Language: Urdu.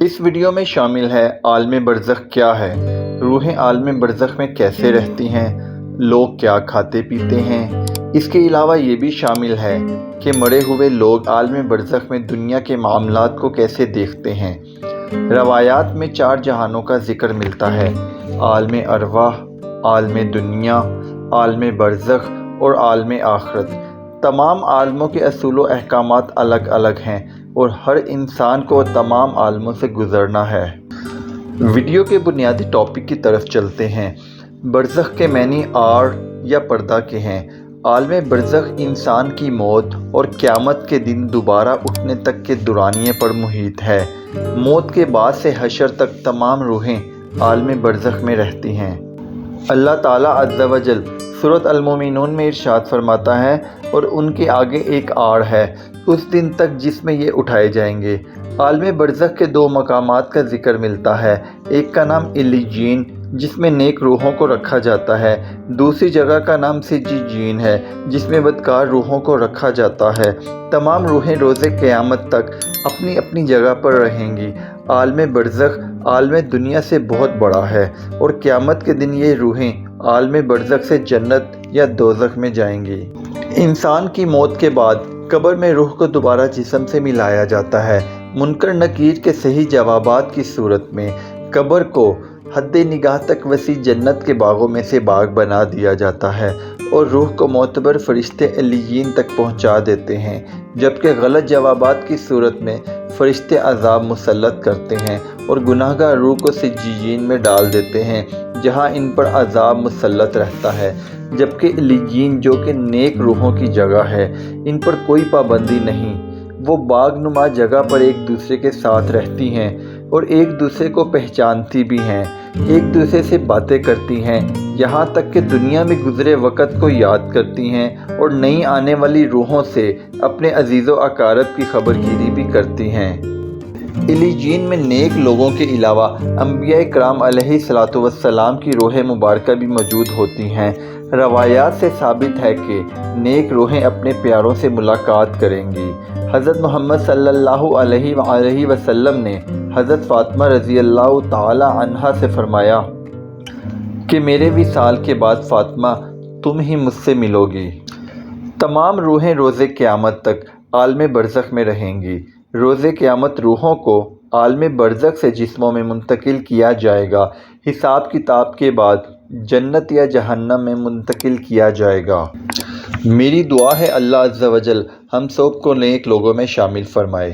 اس ویڈیو میں شامل ہے عالم برزخ کیا ہے، روحیں عالم برزخ میں کیسے رہتی ہیں، لوگ کیا کھاتے پیتے ہیں۔ اس کے علاوہ یہ بھی شامل ہے کہ مرے ہوئے لوگ عالم برزخ میں دنیا کے معاملات کو کیسے دیکھتے ہیں۔ روایات میں 4 جہانوں کا ذکر ملتا ہے: عالم ارواح، عالم دنیا، عالم برزخ اور عالم آخرت۔ تمام عالموں کے اصول و احکامات الگ الگ ہیں اور ہر انسان کو تمام عالموں سے گزرنا ہے۔ ویڈیو کے بنیادی ٹاپک کی طرف چلتے ہیں۔ برزخ کے معنی آڑ یا پردہ کے ہیں۔ عالم برزخ انسان کی موت اور قیامت کے دن دوبارہ اٹھنے تک کے دورانیے پر محیط ہے۔ موت کے بعد سے حشر تک تمام روحیں عالم برزخ میں رہتی ہیں۔ اللہ تعالیٰ عز و جل سورۃ المومنون میں ارشاد فرماتا ہے: اور ان کے آگے ایک آڑ ہے اس دن تک جس میں یہ اٹھائے جائیں گے۔ عالم برزخ کے 2 مقامات کا ذکر ملتا ہے۔ ایک کا نام علیین جس میں نیک روحوں کو رکھا جاتا ہے، دوسری جگہ کا نام سجین ہے جس میں بدکار روحوں کو رکھا جاتا ہے۔ تمام روحیں روز قیامت تک اپنی اپنی جگہ پر رہیں گی۔ عالم برزخ عالم دنیا سے بہت بڑا ہے اور قیامت کے دن یہ روحیں عالم برزخ سے جنت یا دوزخ میں جائیں گی۔ انسان کی موت کے بعد قبر میں روح کو دوبارہ جسم سے ملایا جاتا ہے۔ منکر نکیر کے صحیح جوابات کی صورت میں قبر کو حد نگاہ تک وسیع جنت کے باغوں میں سے باغ بنا دیا جاتا ہے اور روح کو معتبر فرشتے علیین تک پہنچا دیتے ہیں، جبکہ غلط جوابات کی صورت میں فرشتے عذاب مسلط کرتے ہیں اور گناہگار روح کو سجین میں ڈال دیتے ہیں جہاں ان پر عذاب مسلط رہتا ہے، جبکہ علیین جو کہ نیک روحوں کی جگہ ہے ان پر کوئی پابندی نہیں۔ وہ باغ نما جگہ پر ایک دوسرے کے ساتھ رہتی ہیں اور ایک دوسرے کو پہچانتی بھی ہیں، ایک دوسرے سے باتیں کرتی ہیں، یہاں تک کہ دنیا میں گزرے وقت کو یاد کرتی ہیں اور نئی آنے والی روحوں سے اپنے عزیز و اقارب کی خبر گیری بھی کرتی ہیں۔ علیین میں نیک لوگوں کے علاوہ انبیاء کرام علیہ الصلوۃ والسلام کی روح مبارکہ بھی موجود ہوتی ہیں۔ روایات سے ثابت ہے کہ نیک روحیں اپنے پیاروں سے ملاقات کریں گی۔ حضرت محمد صلی اللہ علیہ وآلہ وسلم نے حضرت فاطمہ رضی اللہ تعالی عنہا سے فرمایا کہ میرے وصال کے بعد فاطمہ تم ہی مجھ سے ملو گی۔ تمام روحیں روز قیامت تک عالم برزخ میں رہیں گی۔ روز قیامت روحوں کو عالم برزخ سے جسموں میں منتقل کیا جائے گا۔ حساب کتاب کے بعد جنت یا جہنم میں منتقل کیا جائے گا۔ میری دعا ہے اللہ عز و جل ہم سب کو نیک لوگوں میں شامل فرمائے۔